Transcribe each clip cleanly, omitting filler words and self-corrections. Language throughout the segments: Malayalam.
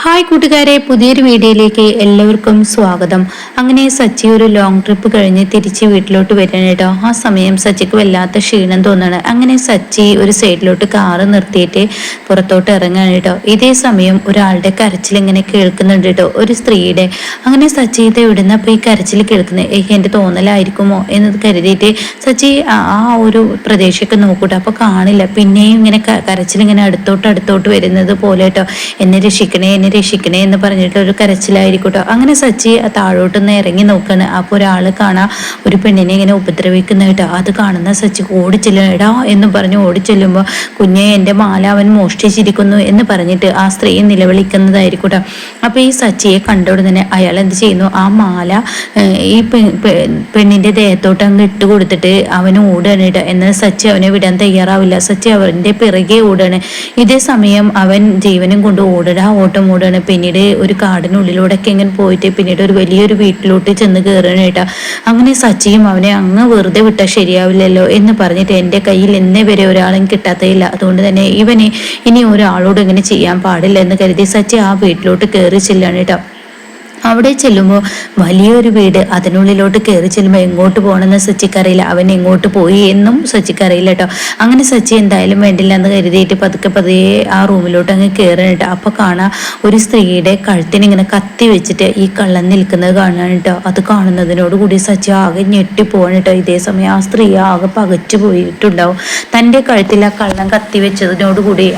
ഹായ് കൂട്ടുകാരെ, പുതിയൊരു വീഡിയോയിലേക്ക് എല്ലാവർക്കും സ്വാഗതം. അങ്ങനെ സച്ചി ഒരു ലോങ് ട്രിപ്പ് കഴിഞ്ഞ് തിരിച്ച് വീട്ടിലോട്ട് വരണം കേട്ടോ. ആ സമയം സച്ചിക്ക് വല്ലാത്ത ക്ഷീണം തോന്നാണ്. അങ്ങനെ സച്ചി ഒരു സൈഡിലോട്ട് കാറ് നിർത്തിയിട്ട് പുറത്തോട്ട് ഇറങ്ങാണ് കേട്ടോ. ഇതേ സമയം ഒരാളുടെ കരച്ചിൽ ഇങ്ങനെ കേൾക്കുന്നുണ്ട് കേട്ടോ, ഒരു സ്ത്രീയുടെ. അങ്ങനെ സച്ചി ഇത് എവിടുന്ന അപ്പോൾ ഈ കരച്ചിൽ കേൾക്കുന്നത്, എൻ്റെ തോന്നലായിരിക്കുമോ എന്ന് കരുതിയിട്ട് സച്ചി ആ ഒരു പ്രദേശമൊക്കെ നോക്കൂട്ടോ. അപ്പോൾ കാണില്ല. പിന്നെയും ഇങ്ങനെ കരച്ചിൽ ഇങ്ങനെ അടുത്തോട്ട് വരുന്നത് പോലെ കേട്ടോ. എന്നെ രക്ഷിക്കണേ എന്ന് പറഞ്ഞിട്ട് ഒരു കരച്ചിലായിരിക്കട്ടോ. അങ്ങനെ സച്ചി താഴോട്ടൊന്ന് ഇറങ്ങി നോക്കാണ്. അപ്പോൾ ഒരാള് കാണാ ഒരു പെണ്ണിനെ ഇങ്ങനെ ഉപദ്രവിക്കുന്ന കേട്ടോ. അത് കാണുന്ന സച്ചി ഓടിച്ചെല്ലടാ എന്ന് പറഞ്ഞ് ഓടിച്ചെല്ലുമ്പോൾ, കുഞ്ഞെ എൻ്റെ മാല അവൻ മോഷ്ടിച്ചിരിക്കുന്നു എന്ന് പറഞ്ഞിട്ട് ആ സ്ത്രീ നിലവിളിക്കുന്നതായിരിക്കട്ടോ. അപ്പോൾ ഈ സച്ചിയെ കണ്ടോടെ തന്നെ അയാൾ എന്ത് ചെയ്യുന്നു, ആ മാല ഈ പെണ്ണിന്റെ ദേഹത്തോട്ട് അങ്ങ് ഇട്ട് കൊടുത്തിട്ട് അവൻ ഓടുകയാണ് കേട്ടോ. എന്നാൽ സച്ചി അവനെ വിടാൻ തയ്യാറാവില്ല. സച്ചി അവന്റെ പിറകെ ഓടുകയാണ്. ഇതേ സമയം അവൻ ജീവനും കൊണ്ട് ഓട്ടം ഓടുകയാണ്. പിന്നീട് ഒരു കാടിനുള്ളിലൂടെയൊക്കെ ഇങ്ങനെ പോയിട്ട് പിന്നീട് ഒരു വലിയൊരു വീട്ടിലോട്ട് ചെന്ന് കയറുകയാണ് കേട്ടോ. അങ്ങനെ സച്ചിയും അവനെ അങ്ങ് വെറുതെ വിട്ടാൽ ശരിയാവില്ലല്ലോ എന്ന് പറഞ്ഞിട്ട് എൻ്റെ കയ്യിൽ എന്നെ വരെ ഒരാളും കിട്ടാത്തയില്ല, അതുകൊണ്ട് തന്നെ ഇവനെ ഇനി ഒരാളോട് ഇങ്ങനെ ചെയ്യാൻ പാടില്ല എന്ന് കരുതി സച്ചി ആ വീട്ടിലോട്ട് കയറി ചെല്ലാണ് കേട്ടോ. അവിടെ ചെല്ലുമ്പോൾ വലിയൊരു വീട്, അതിനുള്ളിലോട്ട് കയറി ചെല്ലുമ്പോൾ എങ്ങോട്ട് പോകണമെന്ന് സച്ചിക്കറിയില്ല. അവൻ എങ്ങോട്ട് പോയി എന്നും സച്ചിക്കറിയില്ല കേട്ടോ. അങ്ങനെ സച്ചി എന്തായാലും വേണ്ടില്ല എന്ന് കരുതിയിട്ട് പതിയെ ആ റൂമിലോട്ട് അങ്ങ് കയറണം കേട്ടോ. അപ്പോൾ കാണാം ഒരു സ്ത്രീയുടെ കഴുത്തിന് ഇങ്ങനെ കത്തി വെച്ചിട്ട് ഈ കള്ളൻ നിൽക്കുന്നത് കാണാൻ കേട്ടോ. അത് കാണുന്നതിനോടുകൂടി സച്ചി ആകെ ഞെട്ടിപ്പോവാണ് കേട്ടോ. ഇതേ സമയം ആ സ്ത്രീ ആകെ പകച്ചു പോയിട്ടുണ്ടാവും. തൻ്റെ കഴുത്തിൽ ആ കള്ളൻ കത്തി വെച്ചതിനോടുകൂടി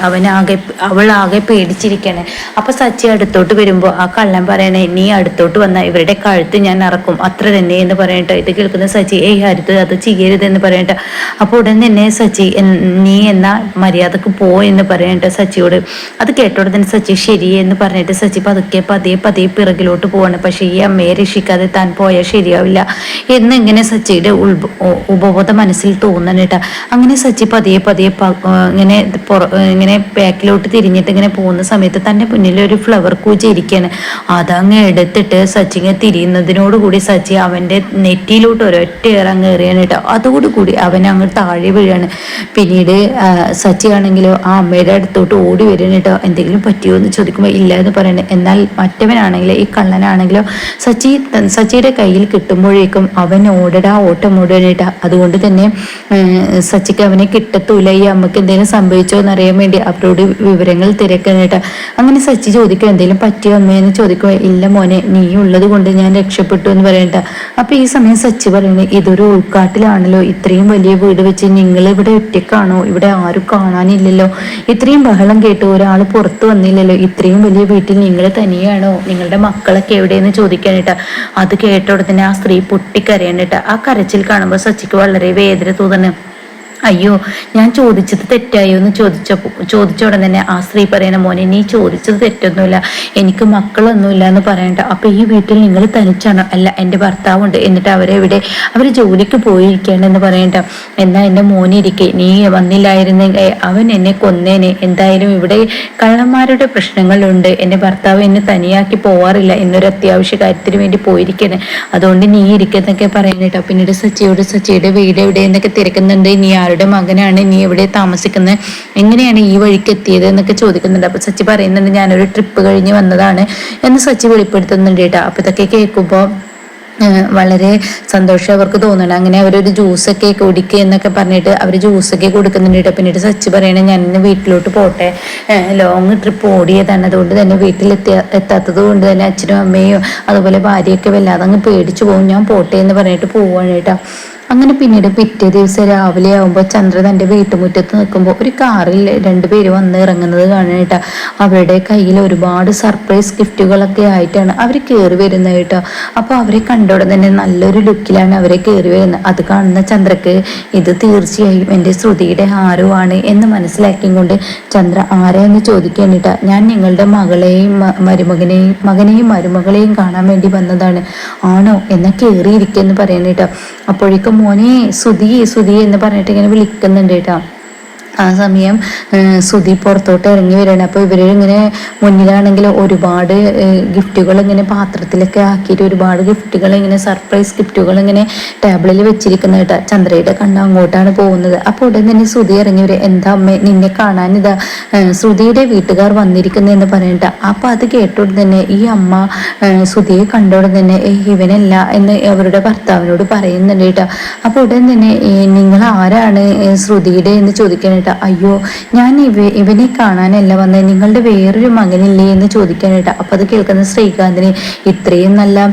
അവൾ ആകെ പേടിച്ചിരിക്കണേ. അപ്പോൾ സച്ചി അടുത്തോട്ട് വരുമ്പോൾ ആ കള്ളൻ പറയണേ, നീ അടുത്തോട്ട് വന്ന ഇവരുടെ കഴുത്ത് ഞാൻ ഇറക്കും, അത്ര തന്നെ എന്ന് പറയട്ടെ. ഇത് കേൾക്കുന്ന സച്ചി ഹരിത് അത് ചെയ്യരുത് എന്ന് പറയട്ടെ. അപ്പോൾ ഉടൻ തന്നെ സച്ചി നീ എന്നാ മര്യാദക്ക് പോ എന്ന് പറയട്ടെ സച്ചിയോട്. അത് കേട്ടോടെ തന്നെ സച്ചി ശരിയെ എന്ന് പറഞ്ഞിട്ട് സച്ചി പതിയെ പിറകിലോട്ട് പോവാണ്. പക്ഷെ ഈ അമ്മയെ രക്ഷിക്കാതെ താൻ പോയാൽ ശരിയാവില്ല എന്നിങ്ങനെ സച്ചിയുടെ ഉപബോധ മനസ്സിൽ തോന്നണേട്ടാ. അങ്ങനെ സച്ചി പതിയെ ഇങ്ങനെ ബാക്കിലോട്ട് തിരിഞ്ഞിട്ട് ഇങ്ങനെ പോകുന്ന സമയത്ത് തന്റെ മുന്നിൽ ഒരു ഫ്ലവർ കൂജ ഇരിക്കുകയാണ്. അതങ്ങ് എടുത്തിട്ട് സച്ചിങ്ങ് തിരിയുന്നതിനോടുകൂടി സച്ചി അവന്റെ നെറ്റിയിലോട്ട് ഒരൊറ്റ ഇറങ്ങ് എറിയാണ് കേട്ടോ. അതോടുകൂടി അവൻ അങ്ങ് താഴെ വീഴാണ്. പിന്നീട് സച്ചി ആണെങ്കിലോ ആ അമ്മയുടെ അടുത്തോട്ട് ഓടി വരികയാണ് കേട്ടോ. എന്തെങ്കിലും പറ്റിയോ എന്ന് ചോദിക്കുമ്പോൾ ഇല്ല എന്ന് പറയണേ. എന്നാൽ മറ്റവനാണെങ്കിലോ ഈ കള്ളനാണെങ്കിലോ സച്ചിയുടെ കയ്യിൽ കിട്ടുമ്പോഴേക്കും അവൻ ഓട്ടം ഓടുകയാണ് കേട്ടോ. അതുകൊണ്ട് തന്നെ സച്ചിക്ക് അവനെ കിട്ടത്തൂല. ഈ അമ്മക്ക് എന്തെങ്കിലും സംഭവിച്ചോ എന്നറിയാൻ വേണ്ടി അവരോട് വിവരങ്ങൾ തിരക്കണം കേട്ടോ. അങ്ങനെ സച്ചി ചോദിക്കും, എന്തെങ്കിലും പറ്റിയോ അമ്മയെന്ന് ചോദിക്കുമ്പോൾ ഇല്ല മോനെ, നീ ഉള്ളത് കൊണ്ട് ഞാൻ രക്ഷപ്പെട്ടു എന്ന് പറയണ്ട. അപ്പൊ ഈ സമയം സച്ചി പറയുന്നത്, ഇതൊരു ഉൾക്കാട്ടിലാണല്ലോ, ഇത്രയും വലിയ വീട് വെച്ച് നിങ്ങൾ ഇവിടെ ഒറ്റക്കാണോ? ഇവിടെ ആരും കാണാനില്ലല്ലോ, ഇത്രയും ബഹളം കേട്ട് ഒരാൾ പുറത്തു വന്നില്ലല്ലോ, ഇത്രയും വലിയ വീട്ടിൽ നിങ്ങൾ തനിയാണോ? നിങ്ങളുടെ മക്കളൊക്കെ എവിടെയെന്ന് ചോദിക്കാനിട്ട. അത് കേട്ട ഉടനെ ആ സ്ത്രീ പൊട്ടിക്കരയണിട്ട. ആ കരച്ചിൽ കാണുമ്പോൾ സച്ചിക്ക് വളരെ വേദന തോന്നുന്നു. അയ്യോ, ഞാൻ ചോദിച്ചത് തെറ്റായോ എന്ന് ചോദിച്ച ഉടനെ തന്നെ ആ സ്ത്രീ പറയണ, മോനെ നീ ചോദിച്ചത് തെറ്റൊന്നുമില്ല, എനിക്ക് മക്കളൊന്നുമില്ല എന്ന് പറയണ്ട. അപ്പൊ ഈ വീട്ടിൽ നിങ്ങൾ തനിച്ചാണോ? അല്ല, എൻ്റെ ഭർത്താവുണ്ട്, എന്നിട്ട് അവര് ജോലിക്ക് പോയിരിക്കുകയാണെന്ന് പറയണ്ട. എന്നാ എൻ്റെ മോനിരിക്കെ, നീ വന്നില്ലായിരുന്നെങ്കിൽ അവൻ എന്നെ കൊന്നേനെ. എന്തായാലും ഇവിടെ കള്ളന്മാരുടെ പ്രശ്നങ്ങളുണ്ട്, എൻ്റെ ഭർത്താവ് എന്നെ തനിയാക്കി പോവാറില്ല, എന്നൊരു അത്യാവശ്യ കാര്യത്തിന് വേണ്ടി പോയിരിക്കണേ, അതുകൊണ്ട് നീ ഇരിക്കുന്നൊക്കെ പറയണേട്ടോ. പിന്നീട് സച്ചിയുടെ വീട് എവിടെ എന്നൊക്കെ തിരക്കുന്നുണ്ട്. നീ ആരുടെ മകനാണ്? നീ എവിടെ താമസിക്കുന്നത്? എങ്ങനെയാണ് ഈ വഴിക്ക് എത്തിയത് എന്നൊക്കെ ചോദിക്കുന്നുണ്ട്. അപ്പൊ സച്ചി പറയുന്നുണ്ട്, ഞാനൊരു ട്രിപ്പ് കഴിഞ്ഞ് വന്നതാണ് എന്ന് സച്ചി വെളിപ്പെടുത്തുന്നുണ്ട് കേട്ടോ. അപ്പൊ ഇതൊക്കെ കേൾക്കുമ്പോൾ വളരെ സന്തോഷം അവർക്ക് തോന്നണം. അങ്ങനെ അവരൊരു ജ്യൂസൊക്കെ കുടിക്കുക എന്നൊക്കെ പറഞ്ഞിട്ട് അവർ ജ്യൂസൊക്കെ കൊടുക്കുന്നുണ്ട് കേട്ടോ. പിന്നീട് സച്ചി പറയണേ, ഞാൻ ഇന്ന് വീട്ടിലോട്ട് പോട്ടെ, ലോങ് ട്രിപ്പ് ഓടിയതാണ്, അതുകൊണ്ട് തന്നെ എത്താത്തത് കൊണ്ട് തന്നെ അച്ഛനും അമ്മയും അതുപോലെ ഭാര്യയൊക്കെ വല്ലാതെ അങ്ങ് പേടിച്ചു പോകും, ഞാൻ പോട്ടെ എന്ന് പറഞ്ഞിട്ട് പോവാണ് കേട്ടോ. അങ്ങനെ പിന്നീട് പിറ്റേ ദിവസം രാവിലെ ആകുമ്പോൾ ചന്ദ്ര തൻ്റെ വീട്ടുമുറ്റത്ത് നിൽക്കുമ്പോൾ ഒരു കാറിൽ രണ്ടുപേര് വന്ന് ഇറങ്ങുന്നത് കാണാനായിട്ടാ. അവരുടെ കയ്യിൽ ഒരുപാട് സർപ്രൈസ് ഗിഫ്റ്റുകളൊക്കെ ആയിട്ടാണ് അവർ കയറി വരുന്നത് കേട്ടോ. അപ്പോൾ അവരെ കണ്ടോടെ തന്നെ നല്ലൊരു ലുക്കിലാണ് അവരെ കയറി വരുന്നത്. അത് കാണുന്ന ചന്ദ്രക്ക് ഇത് തീർച്ചയായും എൻ്റെ ശ്രുതിയുടെ ഹാരമാണ് എന്ന് മനസ്സിലാക്കിക്കൊണ്ട് ചന്ദ്ര ആരെയെന്ന് ചോദിക്കാനിട്ടാ. ഞാൻ നിങ്ങളുടെ മകളെയും മകനെയും മരുമകളെയും കാണാൻ വേണ്ടി വന്നതാണ്. ആണോ? എന്നാ കയറിയിരിക്കെന്ന് പറയാനിട്ടാ. അപ്പോഴേക്കും മോനെ സുധി എന്ന് പറഞ്ഞിട്ട് ഇങ്ങനെ വിളിക്കുന്നുണ്ട് കേട്ടോ. ആ സമയം സുധി പുറത്തോട്ട് ഇറങ്ങി വരികയാണ്. അപ്പോൾ ഇവർ ഇങ്ങനെ മുന്നിലാണെങ്കിൽ ഒരുപാട് ഗിഫ്റ്റുകൾ ഇങ്ങനെ പാത്രത്തിലൊക്കെ ആക്കിയിട്ട് ഒരുപാട് ഗിഫ്റ്റുകൾ ഇങ്ങനെ സർപ്രൈസ് ഗിഫ്റ്റുകൾ ഇങ്ങനെ ടേബിളിൽ വെച്ചിരിക്കുന്ന കേട്ടോ. ചന്ദ്രയുടെ കണ്ണ് അങ്ങോട്ടാണ് പോകുന്നത്. അപ്പോൾ ഉടൻ തന്നെ സുധി ഇറങ്ങി വരും. എന്താ അമ്മ നിന്നെ കാണാൻ ഇതാ ശ്രുതിയുടെ വീട്ടുകാർ വന്നിരിക്കുന്നതെന്ന് പറയണ്ട. അപ്പോൾ അത് കേട്ടോടെ തന്നെ ഈ അമ്മ സുധിയെ കണ്ടോടെ തന്നെ ഇവനല്ല എന്ന് അവരുടെ ഭർത്താവിനോട് പറയുന്നുണ്ട് കേട്ടോ. അപ്പോൾ ഉടൻ തന്നെ നിങ്ങൾ ആരാണ് ശ്രുതിയുടെ എന്ന് ചോദിക്കാൻ കേട്ടോ. അയ്യോ ഞാൻ ഇവനെ കാണാനല്ല വന്നത്, നിങ്ങളുടെ വേറൊരു മകനില്ലേ എന്ന് ചോദിക്കാൻ കേട്ടോ. അപ്പൊ അത് കേൾക്കുന്ന ശ്രീകാന്തിന് ഇത്രയും നല്ല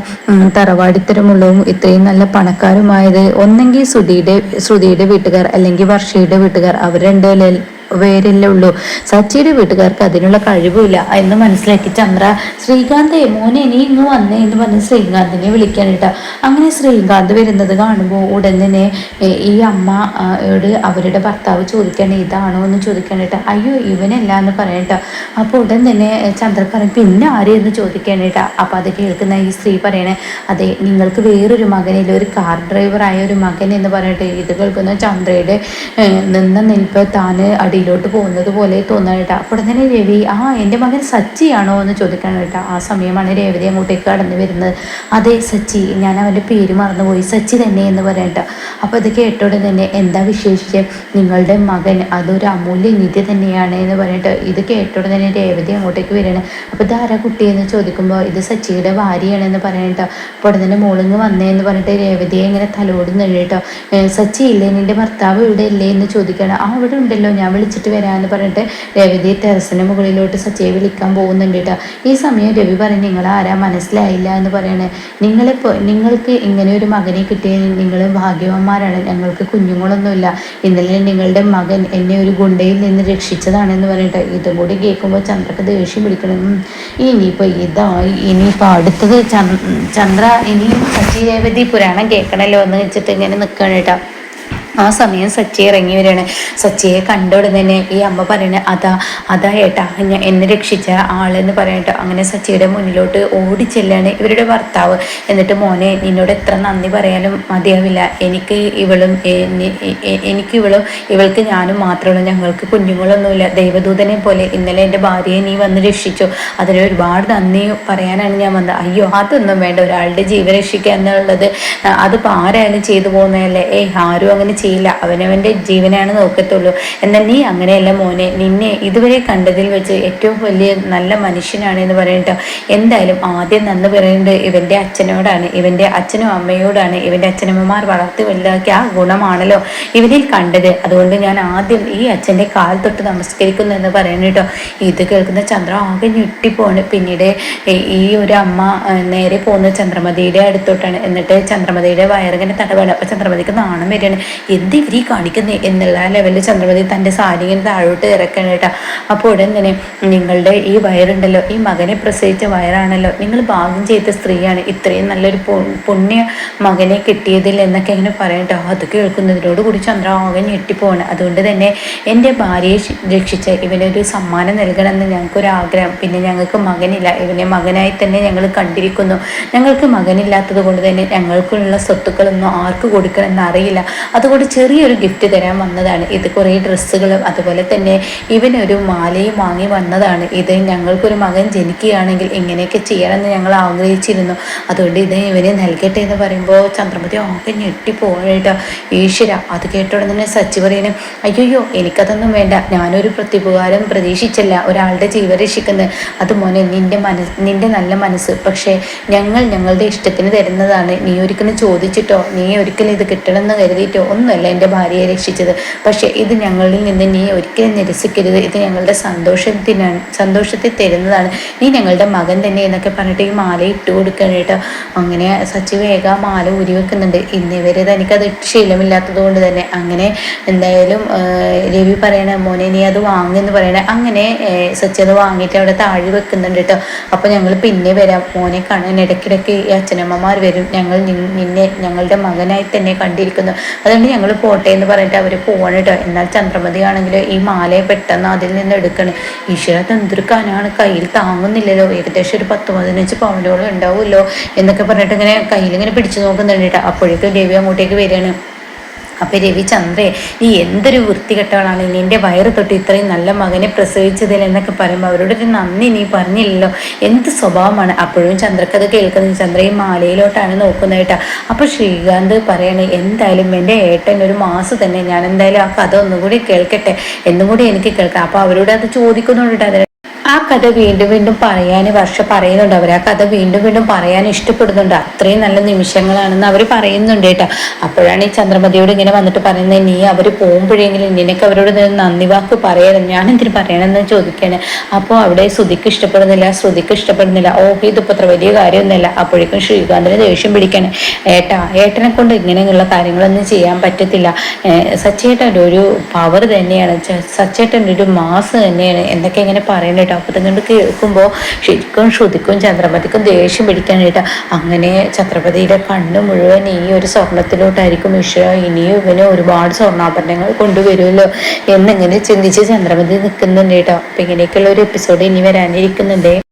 തറവാടിത്തരമുള്ളതും ഇത്രയും നല്ല പണക്കാരുമായത് ഒന്നെങ്കിൽ ശ്രുതിയുടെ വീട്ടുകാർ അല്ലെങ്കിൽ വർഷയുടെ വീട്ടുകാർ, അവർ രണ്ടുപേരെ വേരല്ലേ ഉള്ളൂ. സച്ചിയുടെ വീട്ടുകാർക്ക് അതിനുള്ള കഴിവില്ല എന്ന് മനസ്സിലാക്കി ചന്ദ്ര ശ്രീകാന്ത് മോനെ നീ ഇങ്ങ് വന്നേ എന്ന് പറഞ്ഞ് ശ്രീകാന്തിനെ വിളിക്കാനിട്ടാ. അങ്ങനെ ശ്രീകാന്ത് വരുന്നത് കാണുമ്പോൾ ഉടൻ തന്നെ ഈ അമ്മയോട് അവരുടെ ഭർത്താവ് ചോദിക്കാൻ ഇതാണോ എന്ന് ചോദിക്കാനിട്ടാ. അയ്യോ ഇവനല്ല എന്ന് പറയണ്ട. അപ്പോൾ ഉടൻ തന്നെ ചന്ദ്ര പറയും പിന്നെ ആരെയെന്ന് ചോദിക്കാനിട്ടാ. അപ്പം അത് കേൾക്കുന്ന ഈ സ്ത്രീ പറയണേ അതെ നിങ്ങൾക്ക് വേറൊരു മകനില്ല, ഒരു കാർ ഡ്രൈവറായ ഒരു മകൻ എന്ന് പറയട്ടെ. ഇത് കേൾക്കുന്ന ചന്ദ്രയുടെ നിന്ന നിൽപ്പ് താന് അടിയിലോട്ട് പോകുന്നത് പോലെ തോന്നാനിട്ടാ. അപ്പോൾ തന്നെ രവി എൻ്റെ മകൻ സച്ചിയാണോ എന്ന് ചോദിക്കാനായിട്ടാ. ആ സമയമാണ് രേവതി അങ്ങോട്ടേക്ക് കടന്നു വരുന്നത്. അതെ സച്ചി, ഞാൻ അവൻ്റെ പേര് മറന്നുപോയി, സച്ചി തന്നെ എന്ന് പറയണ്ട. അപ്പോൾ അത് കേട്ടോടെ തന്നെ എന്താ വിശേഷിച്ച് നിങ്ങളുടെ മകൻ അതൊരു അമൂല്യ നിധി തന്നെയാണ് എന്ന് പറഞ്ഞിട്ട് ഇത് കേട്ടോടെ തന്നെ രേവതി അങ്ങോട്ടേക്ക് വരികയാണ്. അപ്പോൾ ഇതാരാ കുട്ടിയെന്ന് ചോദിക്കുമ്പോൾ ഇത് സച്ചിയുടെ ഭാര്യയാണെന്ന് പറയണ്ട. അപ്പോൾ തന്നെ മോളിങ് വന്നേന്ന് പറഞ്ഞിട്ട് രേവതിയെ ഇങ്ങനെ തലോടുന്നുണ്ട് കേട്ടോ. സച്ചി ഇല്ലേ നിന്റെ ഭർത്താവ് ഇവിടെ ഇല്ലേ എന്ന് ചോദിക്കുകയാണ്. അവിടെ ഉണ്ടല്ലോ, ഞാൻ വിളിച്ചിട്ട് വരാമെന്ന് പറഞ്ഞിട്ട് രവി ടെറസിന് മുകളിലോട്ട് സച്ചിയെ വിളിക്കാൻ പോകുന്നുണ്ട് കേട്ടോ. ഈ സമയം രവി പറഞ്ഞ് നിങ്ങൾ ആരാ മനസ്സിലായില്ല എന്ന് പറയണേ. നിങ്ങൾക്ക് ഇങ്ങനെ ഒരു മകനെ കിട്ടിയ നിങ്ങൾ ഭാഗ്യവാന്മാരാണ്, ഞങ്ങൾക്ക് കുഞ്ഞുങ്ങളൊന്നുമില്ല. ഇന്നലെ നിങ്ങളുടെ മകൻ എന്നെ ഒരു ഗുണ്ടയിൽ നിന്ന് രക്ഷിച്ചതാണെന്ന് പറഞ്ഞിട്ട് ഇതും കൂടി കേൾക്കുമ്പോൾ ചന്ദ്രക്ക് ദേഷ്യം പിടിക്കണം. ഇനിയിപ്പോൾ അടുത്തത് ചന്ദ്ര ഇനിയും സച്ചി രേവതി പുരാണം കേൾക്കണല്ലോ എന്ന് വെച്ചിട്ട് ഇങ്ങനെ നിൽക്കണം കേട്ടോ. ആ സമയം സച്ചി ഇറങ്ങി വരികയാണ്. സച്ചിയെ കണ്ടോടെ തന്നെ ഈ അമ്മ പറയണേ അതാ ഏട്ടാ എന്നെ രക്ഷിച്ച ആളെന്ന് പറയട്ടോ. അങ്ങനെ സച്ചിയുടെ മുന്നിലോട്ട് ഓടിച്ചെല്ലാണ് ഇവരുടെ ഭർത്താവ്. എന്നിട്ട് മോനെ നിന്നോട് എത്ര നന്ദി പറയാനും മതിയാവില്ല, എനിക്ക് ഇവളും ഇവൾക്ക് ഞാനും മാത്രമേ, ഞങ്ങൾക്ക് കുഞ്ഞുങ്ങളൊന്നുമില്ല. ദൈവദൂതനെ പോലെ ഇന്നലെ എൻ്റെ ഭാര്യയെ നീ വന്ന് രക്ഷിച്ചു, അതിന് ഒരുപാട് നന്ദി പറയാനാണ് ഞാൻ വന്നത്. അയ്യോ അതൊന്നും വേണ്ട, ഒരാളുടെ ജീവൻ രക്ഷിക്കുക എന്നുള്ളത് അതിപ്പോൾ ആരായാലും ചെയ്തു പോകുന്നതല്ലേ. ആരും അങ്ങനെ ചെയ്യില്ല, അവനവൻ്റെ ജീവനാണ് നോക്കത്തുള്ളൂ. എന്നാൽ നീ അങ്ങനെയല്ല മോനെ, നിന്നെ ഇതുവരെ കണ്ടതിൽ വെച്ച് ഏറ്റവും വലിയ നല്ല മനുഷ്യനാണ് എന്ന് പറയട്ടോ. എന്തായാലും ആദ്യം നന്ദി പറയേണ്ടത് ഇവൻ്റെ അച്ഛനോടാണ്, ഇവൻ്റെ അച്ഛനും അമ്മയോടാണ്. ഇവൻ്റെ അച്ഛനമ്മമാർ വളർത്തി വലുതാക്കിയ ആ ഗുണമാണല്ലോ ഇവരിൽ കണ്ടത്. അതുകൊണ്ട് ഞാൻ ആദ്യം ഈ അച്ഛൻ്റെ കാൽ തൊട്ട് നമസ്കരിക്കുന്നു എന്ന് പറയണം കേട്ടോ. ഇത് കേൾക്കുന്ന ചന്ദ്ര ആകെ ഞെട്ടിപ്പോണ്. പിന്നീട് ഈ ഒരു അമ്മ നേരെ പോകുന്നത് ചന്ദ്രമതിയുടെ അടുത്തോട്ടാണ്. എന്നിട്ട് ചന്ദ്രമതിയുടെ വയറിങ്ങനെ തടവാണ്. അപ്പോൾ ചന്ദ്രമതിക്ക് നാണം വരികയാണ്. എന്ത് ഇവരീ കാണിക്കുന്നത് എന്നുള്ള ലെവലിൽ ചന്ദ്രമതി തൻ്റെ സാരി ഇങ്ങനെ താഴോട്ട് ഇറക്കണം കേട്ടോ. അപ്പോൾ ഉടൻ തന്നെ നിങ്ങളുടെ ഈ വയറുണ്ടല്ലോ, ഈ മകനെ പ്രസവിച്ച വയറാണല്ലോ, നിങ്ങൾ ഭാഗ്യം ചെയ്ത സ്ത്രീയാണ്, ഇത്രയും നല്ലൊരു പുണ്യ മകനെ കിട്ടിയതിൽ എന്നൊക്കെ ഇങ്ങനെ പറയട്ടോ. അത് കേൾക്കുന്നതിനോട് കൂടി ചന്ദ്ര ആകെ ഞെട്ടിപ്പോവാണ്. അതുകൊണ്ട് തന്നെ എൻ്റെ ഭാര്യയെ രക്ഷിച്ച ഇവനൊരു സമ്മാനം നൽകണമെന്ന് ഞങ്ങൾക്കൊരാഗ്രഹം. പിന്നെ ഞങ്ങൾക്ക് മകനില്ല, ഇവനെ മകനായി തന്നെ ഞങ്ങൾ കണ്ടിരിക്കുന്നു. ഞങ്ങൾക്ക് മകനില്ലാത്തത് കൊണ്ട് തന്നെ ഞങ്ങൾക്കുള്ള സ്വത്തുക്കളൊന്നും ആർക്ക് കൊടുക്കണമെന്ന് അറിയില്ല. അതുകൊണ്ട് ചെറിയൊരു ഗിഫ്റ്റ് തരാൻ വന്നതാണ്. ഇത് കുറേ ഡ്രസ്സുകളും അതുപോലെ തന്നെ ഇവനൊരു മാലയും വാങ്ങി വന്നതാണ്. ഇത് ഞങ്ങൾക്കൊരു മകൻ ജനിക്കുകയാണെങ്കിൽ ഇങ്ങനെയൊക്കെ ചെയ്യണമെന്ന് ഞങ്ങൾ ആഗ്രഹിച്ചിരുന്നു. അതുകൊണ്ട് ഇത് ഇവന് നൽകട്ടെ എന്ന് പറയുമ്പോൾ ചന്ദ്രമതി ആകെ ഞെട്ടിപ്പോയിട്ടോ. ഈശ്വര, അത് കേട്ടോടെ തന്നെ സച്ചി പറയുന്നത് അയ്യോ എനിക്കതൊന്നും വേണ്ട, ഞാനൊരു പ്രത്യുപകാരം പ്രതീക്ഷിച്ചല്ല ഒരാളുടെ ജീവൻ രക്ഷിക്കുന്നത്. അത് മോനെ നിന്റെ നല്ല മനസ്സ്, പക്ഷേ ഞങ്ങളുടെ ഇഷ്ടത്തിന് തരുന്നതാണ്. നീ ഒരിക്കലും ചോദിച്ചിട്ടോ നീ ഒരിക്കലും ഇത് കിട്ടണമെന്ന് കരുതിയിട്ടോ ഒന്നുമല്ല എൻ്റെ ഭാര്യയെ രക്ഷിച്ചത്. പക്ഷേ ഇത് ഞങ്ങളിൽ നിന്ന് നീ ഒരിക്കലും നിരസിക്കരുത്, ഇത് ഞങ്ങളുടെ സന്തോഷത്തെ തരുന്നതാണ്, നീ ഞങ്ങളുടെ മകൻ തന്നെ എന്നൊക്കെ പറഞ്ഞിട്ട് ഈ മാല ഇട്ട് കൊടുക്കണം കേട്ടോ. അങ്ങനെ സച്ചി വേഗം മാല ഊരി വെക്കുന്നുണ്ട്. ഇന്നേവരെ തനിക്കത് ശീലമില്ലാത്തത് കൊണ്ട് തന്നെ. അങ്ങനെ എന്തായാലും രവി പറയണ മോനെ നീ അത് വാങ്ങുമെന്ന് പറയണേ. അങ്ങനെ സച്ചി അത് വാങ്ങിയിട്ട് അവിടെ താഴെ വെക്കുന്നുണ്ട് കേട്ടോ. അപ്പോൾ ഞങ്ങൾ പിന്നെ വരാം, മോനെ കാണാൻ ഇടയ്ക്കിടയ്ക്ക് ഈ അച്ഛനമ്മമാർ വരും, ഞങ്ങൾ നിന്നെ ഞങ്ങളുടെ മകനായി തന്നെ കണ്ടിരിക്കുന്നു, അതുകൊണ്ട് ഞങ്ങൾ പോട്ടെ എന്ന് പറഞ്ഞിട്ട് അവർ പോവാണ് കേട്ടോ. എന്നാൽ ചന്ദ്രമതി ആണെങ്കിൽ ഈ മാലയെ പെട്ടെന്ന് അതിൽ നിന്ന് എടുക്കണം. ഈശ്വര തന്ത്രിക്കാനാണ്, കയ്യിൽ താങ്ങുന്നില്ലല്ലോ, ഏകദേശം ഒരു 10-15 പവനോളം ഉണ്ടാവുമല്ലോ എന്നൊക്കെ പറഞ്ഞിട്ട് ഇങ്ങനെ കയ്യിലിങ്ങനെ പിടിച്ചു നോക്കുന്നുണ്ട് കേട്ടോ. അപ്പോഴേക്കും രവി അങ്ങോട്ടേക്ക് വരികയാണ്. അപ്പൊ രവിചന്ദ്രേ, നീ എന്തൊരു വൃത്തികെട്ടവളാണ്, നിന്റെ വയറ് തൊട്ട് ഇത്രയും നല്ല മകനെ പ്രസവിച്ചതിൽ എന്നൊക്കെ പറയുമ്പോൾ അവരോടൊരു നന്ദി നീ പറഞ്ഞില്ലല്ലോ, എന്ത് സ്വഭാവമാണ്. അപ്പോഴും ചന്ദ്രക്കത് കേൾക്കുന്നത്, ചന്ദ്ര ഈ മാലയിലോട്ടാണ് നോക്കുന്നത് കേട്ടോ. അപ്പൊ ശ്രീകാന്ത് പറയണേ, എന്തായാലും എൻ്റെ ഏട്ടൻ ഒരു മാസം തന്നെ, ഞാൻ എന്തായാലും ആ കഥ ഒന്നുകൂടി കേൾക്കട്ടെ, എന്നും കൂടി എനിക്ക് കേൾക്കാം. അപ്പൊ അവരോട് അത് ചോദിക്കുന്നുണ്ട്. ആ കഥ വീണ്ടും വീണ്ടും പറയാൻ വർഷ പറയുന്നുണ്ട്. അവർ ആ കഥ വീണ്ടും വീണ്ടും പറയാൻ ഇഷ്ടപ്പെടുന്നുണ്ട്. അത്രയും നല്ല നിമിഷങ്ങളാണെന്ന് അവർ പറയുന്നുണ്ട് കേട്ടോ. അപ്പോഴാണ് ഈ ചന്ദ്രമതിയോട് ഇങ്ങനെ വന്നിട്ട് പറയുന്നത്, നീ അവർ പോകുമ്പോഴെങ്കിലും നിനക്ക് അവരോട് നന്ദി വാക്ക് പറയണം, ഞാൻ എന്തിനു പറയണമെന്ന് ചോദിക്കാണ്. അപ്പോൾ അവിടെ ശ്രുതിക്ക് ഇഷ്ടപ്പെടുന്നില്ല, ശ്രുതിക്ക് ഇഷ്ടപ്പെടുന്നില്ല. ഇതിപ്പോൾ അത്ര വലിയ കാര്യമൊന്നുമില്ല. അപ്പോഴേക്കും ശ്രീകാന്തിന് ദേഷ്യം പിടിക്കാണ്. ഏട്ടനെ കൊണ്ട് ഇങ്ങനെയുള്ള കാര്യങ്ങളൊന്നും ചെയ്യാൻ പറ്റത്തില്ല. സച്ചേട്ടൻ്റെ ഒരു പവർ തന്നെയാണ്, സച്ചേട്ടൻ്റെ ഒരു മാസ് തന്നെയാണ് എന്നൊക്കെ ഇങ്ങനെ പറയുന്നത് കേട്ടോ. അപ്പം തന്നെ കേൾക്കുമ്പോൾ ശരിക്കും ശ്രുതിക്കും ചന്ദ്രമതിക്കും ദേഷ്യം പിടിക്കാനായിട്ട്. അങ്ങനെ ഛത്രപതിയുടെ കണ്ണ് മുഴുവൻ ഈ ഒരു സ്വർണത്തിലോട്ടായിരിക്കും. ഇനിയും ഇവന് ഒരുപാട് സ്വർണ്ണാഭരണങ്ങൾ കൊണ്ടുവരുമല്ലോ എന്നിങ്ങനെ ചിന്തിച്ച് ചന്ദ്രമതി നിൽക്കുന്നുണ്ട് കേട്ടോ. അപ്പം ഇങ്ങനെയൊക്കെയുള്ള ഒരു എപ്പിസോഡ് ഇനി വരാനിരിക്കുന്നുണ്ട്.